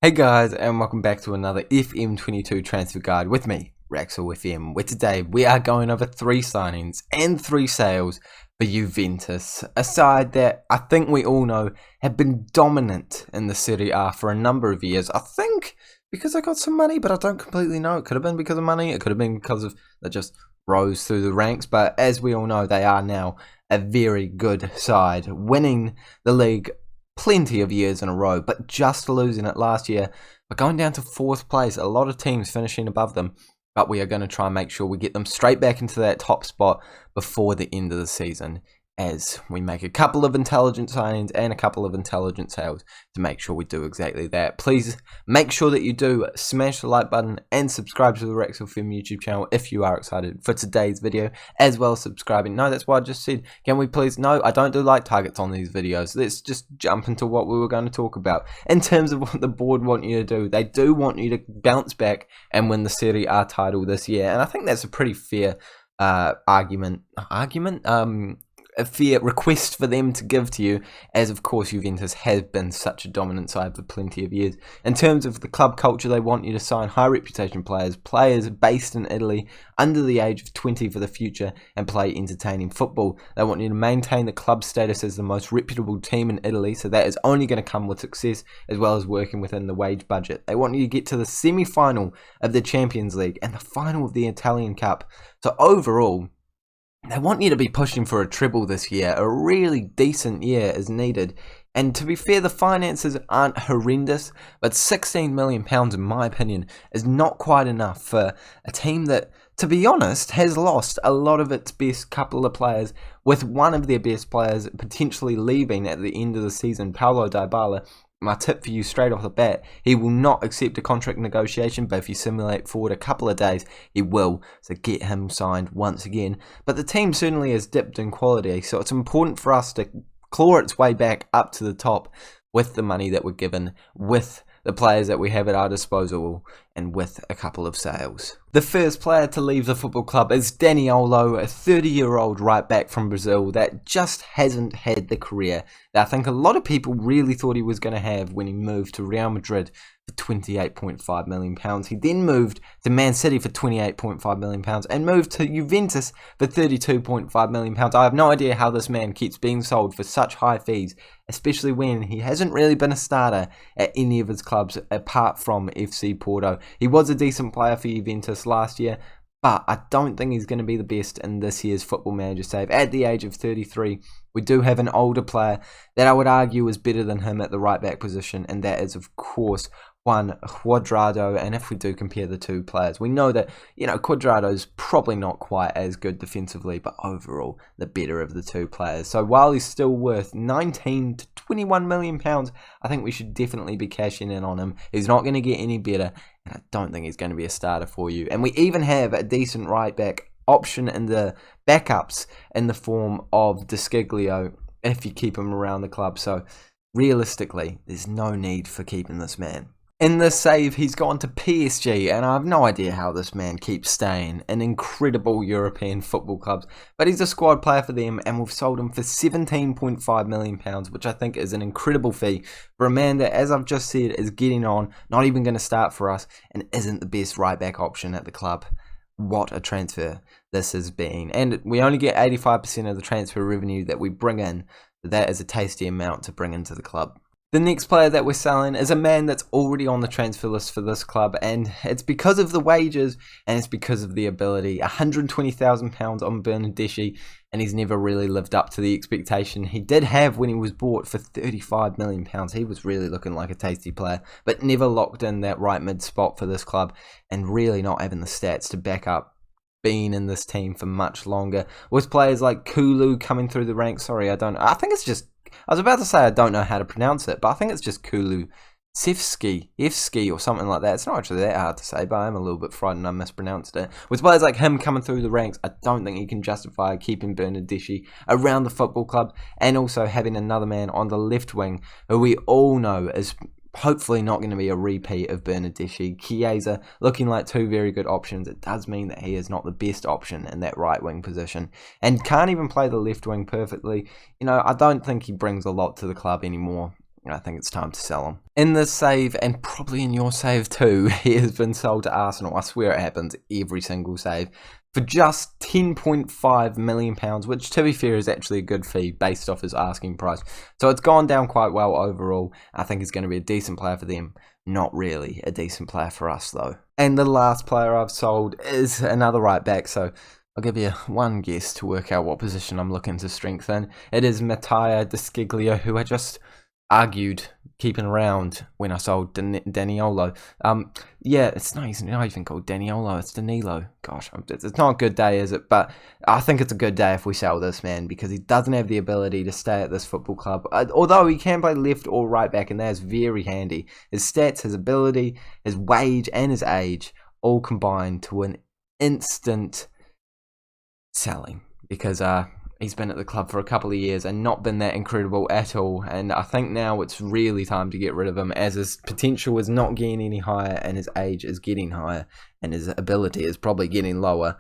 Hey guys, and welcome back to another FM22 Transfer Guide with me, Raxel FM, where today we are going over 3 signings and 3 sales for Juventus, a side that I think we all know have been dominant in the Serie A for a number of years. I think because they got some money, but I don't completely know. It could have been because of money, it could have been because of they just rose through the ranks, but as we all know, they are now a very good side, winning the league plenty of years in a row, but just losing it last year, but going down to 4th place. A lot of teams finishing above them, but we are going to try and make sure we get them straight back into that top spot before the end of the season, as we make a couple of intelligent signings and a couple of intelligent sales to make sure we do exactly that. Please make sure that you do smash the like button and subscribe to the Raxel FM YouTube channel if you are excited for today's video, as well as subscribing. No, that's what I just said. Can we please? No, I don't do like targets on these videos. Let's just jump into what we were going to talk about. In terms of what the board want you to do, they do want you to bounce back and win the Serie A title this year, and I think that's a pretty fair a fair request for them to give to you, as of course Juventus has been such a dominant side for plenty of years. In terms of the club culture, they want you to sign high reputation players based in Italy under the age of 20 for the future and play entertaining football. They want you to maintain the club status as the most reputable team in Italy, so that is only going to come with success as well as working within the wage budget. They want you to get to the semi-final of the Champions League and the final of the Italian Cup. So overall, they want you to be pushing for a treble this year. A really decent year is needed. And to be fair, the finances aren't horrendous, but £16 million, in my opinion, is not quite enough for a team that, to be honest, has lost a lot of its best couple of players, with one of their best players potentially leaving at the end of the season, Paulo Dybala. My tip for you straight off the bat, he will not accept a contract negotiation, but if you simulate forward a couple of days, he will. So get him signed once again. But the team certainly has dipped in quality, so it's important for us to claw its way back up to the top with the money that we're given, with the players that we have at our disposal, and with a couple of sales. The first player to leave the football club is Daniolo, a 30-year-old right back from Brazil that just hasn't had the career that I think a lot of people really thought he was going to have when he moved to Real Madrid for £28.5 million. He then moved to Man City for £28.5 million and moved to Juventus for £32.5 million. I have no idea how this man keeps being sold for such high fees, especially when he hasn't really been a starter at any of his clubs apart from FC Porto. He was a decent player for Juventus last year, but I don't think he's going to be the best in this year's Football Manager save. At the age of 33, we do have an older player that I would argue is better than him at the right back position, and that is, of course, Juan Cuadrado. And if we do compare the two players, we know that, Cuadrado is probably not quite as good defensively, but overall the better of the two players. So while he's still worth £19 to £21 million, I think we should definitely be cashing in on him. He's not going to get any better, and I don't think he's going to be a starter for you. And we even have a decent right back option in the backups in the form of De Sciglio if you keep him around the club. So realistically, there's no need for keeping this man. In this save, he's gone to PSG, and I have no idea how this man keeps staying in incredible European football clubs, but he's a squad player for them, and we've sold him for £17.5 million, which I think is an incredible fee for a man that, as I've just said, is getting on, not even going to start for us, and isn't the best right-back option at the club. What a transfer this has been. And we only get 85% of the transfer revenue that we bring in. That is a tasty amount to bring into the club. The next player that we're selling is a man that's already on the transfer list for this club, and it's because of the wages and it's because of the ability. £120,000 on Bonnucci, and he's never really lived up to the expectation he did have when he was bought for £35 million. He was really looking like a tasty player, but never locked in that right mid spot for this club, and really not having the stats to back up being in this team for much longer. With players like Kulu coming through the ranks, I think it's just, I was about to say I don't know how to pronounce it, but I think it's just Kulusevski or something like that. It's not actually that hard to say, but I'm a little bit frightened I mispronounced it. With players like him coming through the ranks, I don't think he can justify keeping Bonnucci around the football club, and also having another man on the left wing who we all know is hopefully not going to be a repeat of Bonnucci. Chiesa looking like two very good options. It does mean that he is not the best option in that right wing position and can't even play the left wing perfectly. I don't think he brings a lot to the club anymore. I think it's time to sell him. In this save, and probably in your save too, he has been sold to Arsenal. I swear it happens every single save. For just £10.5 million, which to be fair is actually a good fee based off his asking price. So it's gone down quite well overall. I think he's going to be a decent player for them. Not really a decent player for us though. And the last player I've sold is another right back. So I'll give you one guess to work out what position I'm looking to strengthen. It is Mattia Desciglia, who I just argued keeping around when I sold Daniolo. Yeah, it's not even called Daniolo, it's Danilo. Gosh, it's not a good day, is it? But I think it's a good day if we sell this man, because he doesn't have the ability to stay at this football club. Although he can play left or right back, and that is very handy. His stats, his ability, his wage, and his age all combine to an instant selling, because he's been at the club for a couple of years and not been that incredible at all, and I think now it's really time to get rid of him, as his potential is not getting any higher and his age is getting higher and his ability is probably getting lower.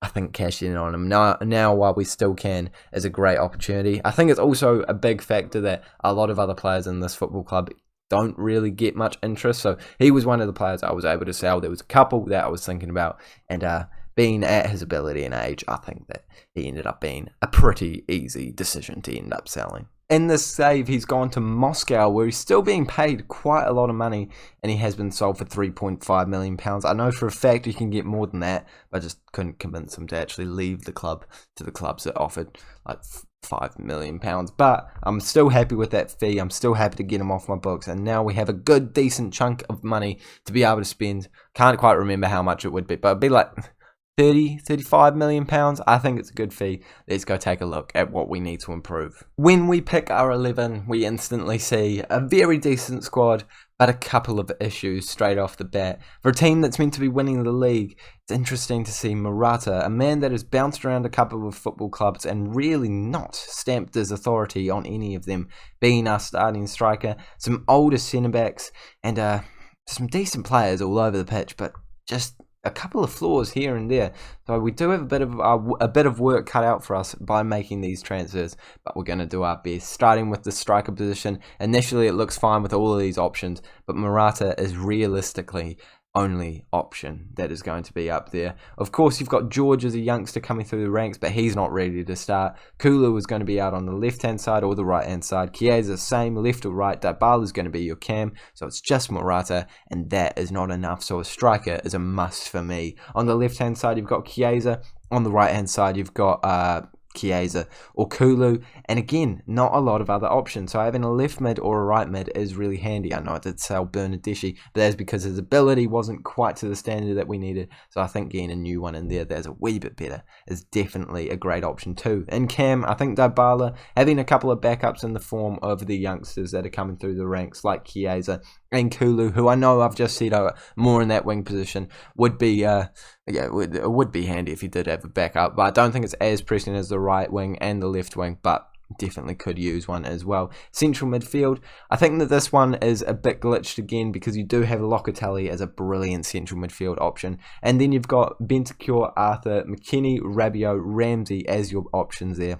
I think cashing in on him now while we still can is a great opportunity. I think it's also a big factor that a lot of other players in this football club don't really get much interest, so he was one of the players I was able to sell. There was a couple that I was thinking about, and being at his ability and age, I think that he ended up being a pretty easy decision to end up selling. In this save, he's gone to Moscow, where he's still being paid quite a lot of money, and he has been sold for £3.5 million. I know for a fact you can get more than that, but I just couldn't convince him to actually leave the club to the clubs that offered like £5 million. But I'm still happy with that fee. I'm still happy to get him off my books, and now we have a good, decent chunk of money to be able to spend. Can't quite remember how much it would be, but it'd be like 35 million pounds. I think it's a good fee. Let's go take a look at what we need to improve. When we pick our 11, we instantly see a very decent squad, but a couple of issues straight off the bat. For a team that's meant to be winning the league, it's interesting to see Morata, a man that has bounced around a couple of football clubs and really not stamped his authority on any of them, being our starting striker, some older centre-backs, and some decent players all over the pitch, but just a couple of flaws here and there. So we do have a bit of work cut out for us by making these transfers, but we're going to do our best. Starting with the striker position, initially it looks fine with all of these options, but Morata is realistically only option that is going to be up there. Of course, you've got George as a youngster coming through the ranks, but he's not ready to start. Kulu is going to be out on the left-hand side or the right-hand side. Chiesa, same, left or right. Dybala is going to be your cam, so it's just Morata, and that is not enough. So a striker is a must for me. On the left-hand side, you've got Chiesa. On the right-hand side, you've got Chiesa or Kulu, and again, not a lot of other options. So having a left mid or a right mid is really handy. I know I did sell Bonnucci, but that's because his ability wasn't quite to the standard that we needed. So I think getting a new one in there that's a wee bit better is definitely a great option too. In cam, I think Dybala, having a couple of backups in the form of the youngsters that are coming through the ranks like Chiesa and Kulu, who I know I've just said more in that wing position, would be it would be handy if he did have a backup, but I don't think it's as pressing as the right wing and the left wing, but definitely could use one as well. Central midfield, I think that this one is a bit glitched again, because you do have Locatelli as a brilliant central midfield option, and then you've got Bentancur, Arthur, McKennie, Rabiot, Ramsey as your options there.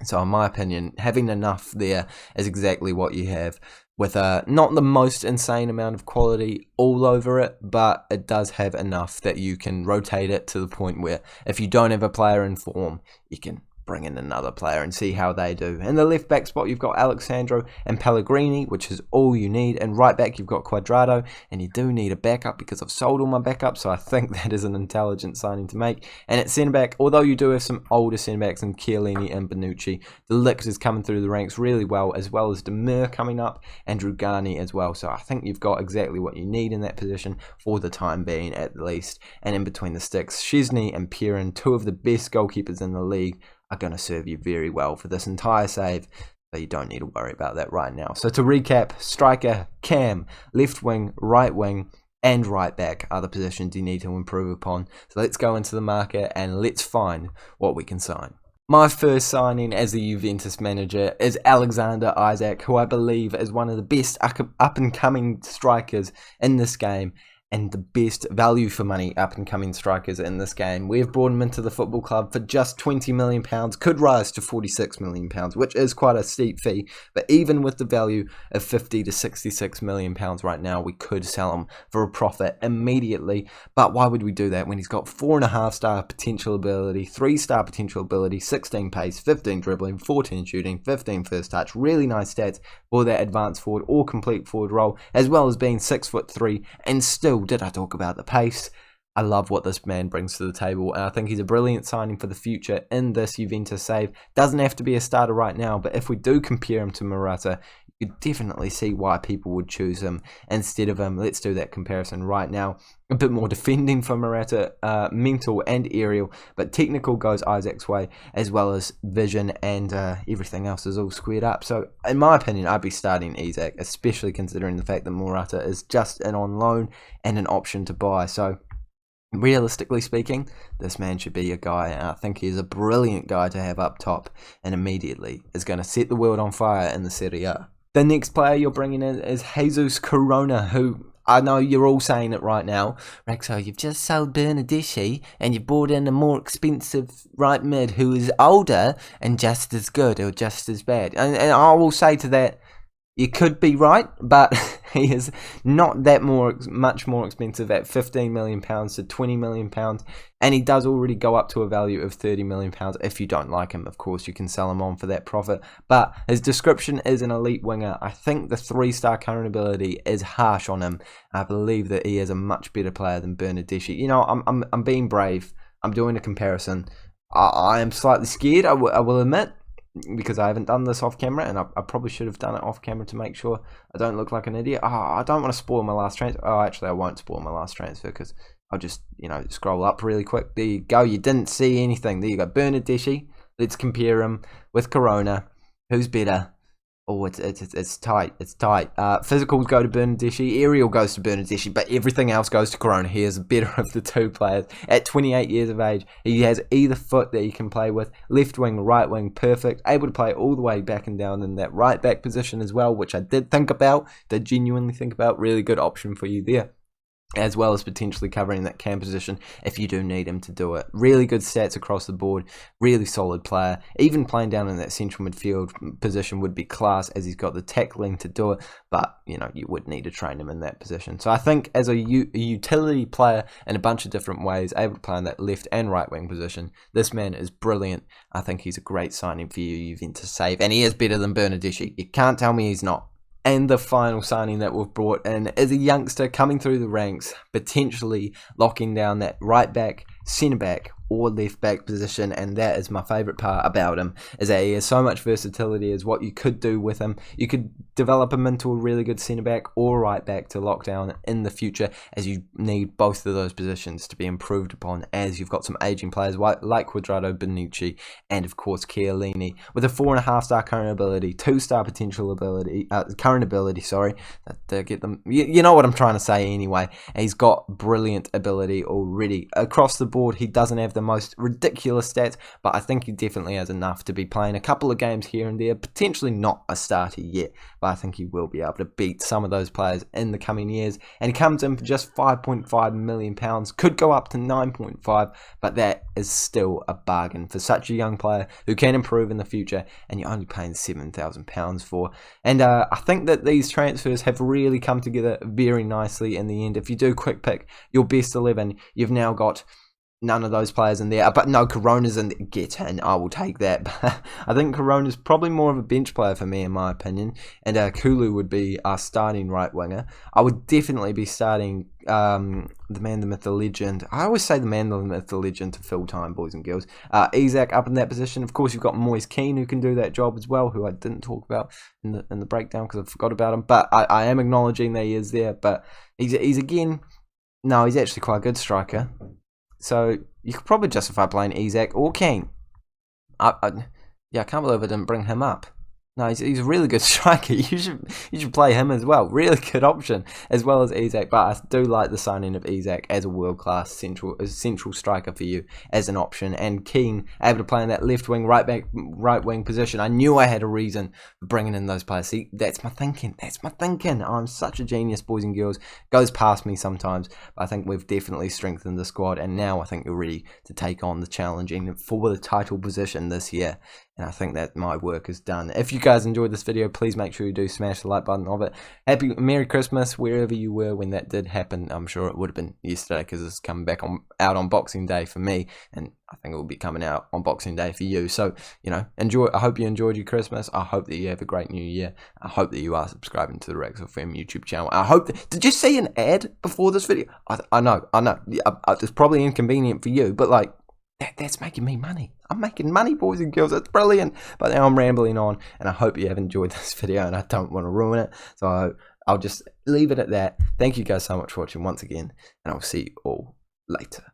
So in my opinion, having enough there is exactly what you have, with not the most insane amount of quality all over it, but it does have enough that you can rotate it to the point where if you don't have a player in form, you can bring in another player and see how they do. In the left back spot, you've got Alexandro and Pellegrini, which is all you need. And right back, you've got Cuadrado, and you do need a backup because I've sold all my backups, so I think that is an intelligent signing to make. And at centre back, although you do have some older centre backs in Chiellini and Bonnucci, the Licks is coming through the ranks really well as Demir coming up and Rugani as well. So I think you've got exactly what you need in that position for the time being at least. And in between the sticks, Szczesny and Pirin, two of the best goalkeepers in the league, are going to serve you very well for this entire save, so you don't need to worry about that right now. So to recap, striker, cam, left wing, right wing, and right back are the positions you need to improve upon. So let's go into the market and let's find what we can sign. My first signing as the Juventus manager is Alexander Isak, who I believe is one of the best up-and-coming strikers in this game. and the best value for money up and coming strikers in this game. We've brought him into the football club for just £20 million, could rise to £46 million, which is quite a steep fee. But even with the value of £50 to £66 million right now, we could sell him for a profit immediately. But why would we do that when he's got 4.5-star potential ability, 3-star potential ability, 16 pace, 15 dribbling, 14 shooting, 15 first touch, really nice stats for that advanced forward or complete forward role, as well as being 6'3", and still, did I talk about the pace? I love what this man brings to the table, and I think he's a brilliant signing for the future in this Juventus save. Doesn't have to be a starter right now, but if we do compare him to Morata, you could definitely see why people would choose him instead of him. Let's do that comparison right now. A bit more defending for Morata, mental and aerial, but technical goes Isaac's way, as well as vision, and everything else is all squared up. So, in my opinion, I'd be starting Isaac, especially considering the fact that Morata is just an on loan and an option to buy. So, realistically speaking, this man should be a guy, and I think he's a brilliant guy to have up top, and immediately is going to set the world on fire in the Serie A. The next player you're bringing in is Jesus Corona, who I know you're all saying it right now. Rexo, you've just sold Bonnucci and you brought in a more expensive right mid who is older and just as good or just as bad. And I will say to that, you could be right, but he is not that much more expensive at £15 million to £20 million, and he does already go up to a value of £30 million. If you don't like him, of course, you can sell him on for that profit. But his description is an elite winger. I think the 3-star current ability is harsh on him. I believe that he is a much better player than Bonnucci. You know, I'm being brave. I'm doing a comparison. I am slightly scared, I will admit, because I haven't done this off camera, and I probably should have done it off camera to make sure I don't look like an idiot. I don't want to spoil my last transfer. Oh, actually, I won't spoil my last transfer because I'll just, scroll up really quick. There you go. You didn't see anything. There you go. Bonnucci. Let's compare him with Corona. Who's better? Oh, it's tight. It's tight. Physicals go to Bonnucci, aerial goes to Bonnucci, but everything else goes to Corona. He is the better of the two players. At 28 years of age, he has either foot that he can play with, left wing, right wing, perfect, able to play all the way back and down in that right back position as well, which I did genuinely think about. Really good option for you there, as well as potentially covering that cam position if you do need him to do it. Really good stats across the board, really solid player. Even playing down in that central midfield position would be class, as he's got the tackling to do it, but you would need to train him in that position. So I think as a utility player in a bunch of different ways, able to play in that left and right wing position, this man is brilliant. I think he's a great signing for you, Juventus save, and he is better than Bonnucci. You can't tell me he's not. And the final signing that we've brought in is a youngster coming through the ranks, potentially locking down that right back, centre back, or left back position, and that is my favourite part about him, is that he has so much versatility as what you could do with him. You could develop him into a really good centre back or right back to lock down in the future, as you need both of those positions to be improved upon, as you've got some ageing players like Quadrado, Bonnucci, and of course Chiellini, with a 4.5-star current ability, 2-star potential ability, current ability, sorry, to get them, you know what I'm trying to say anyway. He's got brilliant ability already across the board. He doesn't have the most ridiculous stats, but I think he definitely has enough to be playing a couple of games here and there, potentially not a starter yet, but I think he will be able to beat some of those players in the coming years. And he comes in for just £5.5 million, could go up to 9.5, but that is still a bargain for such a young player who can improve in the future, and you're only paying £7,000 for. And I think that these transfers have really come together very nicely in the end. If you do quick pick your best 11, you've now got none of those players in there, but no, Corona's in there. Get in, I will take that. But I think Corona's probably more of a bench player for me, in my opinion, and Kulu would be our starting right winger. I would definitely be starting the man, the myth, the legend. I always say the man, the myth, the legend to fill time, boys and girls. Isaac up in that position. Of course, you've got Moise Keane, who can do that job as well, who I didn't talk about in the breakdown because I forgot about him, but I am acknowledging that he is there. But he's again, no, he's actually quite a good striker. So you could probably justify playing Isaac or Keane. I can't believe I didn't bring him up. No, he's a really good striker. You should play him as well. Really good option, as well as Isak. But I do like the signing of Isak as a world-class central striker for you as an option. And Keane able to play in that left wing, right wing position. I knew I had a reason for bringing in those players. See, that's my thinking. I'm such a genius, boys and girls. Goes past me sometimes, but I think we've definitely strengthened the squad. And now I think we're ready to take on the challenging for the title position this year. And I think that my work is done. If you guys enjoyed this video, please make sure you do smash the like button of it. Merry Christmas, wherever you were when that did happen. I'm sure it would have been yesterday because it's coming back out on Boxing Day for me. And I think it will be coming out on Boxing Day for you. So, enjoy. I hope you enjoyed your Christmas. I hope that you have a great new year. I hope that you are subscribing to the Rex FM YouTube channel. I hope did you see an ad before this video? I know. It's probably inconvenient for you, but like, that's making me money. I'm making money, boys and girls. It's brilliant. But now I'm rambling on, and I hope you have enjoyed this video, and I don't want to ruin it. So I'll just leave it at that. Thank you guys so much for watching once again, and I'll see you all later.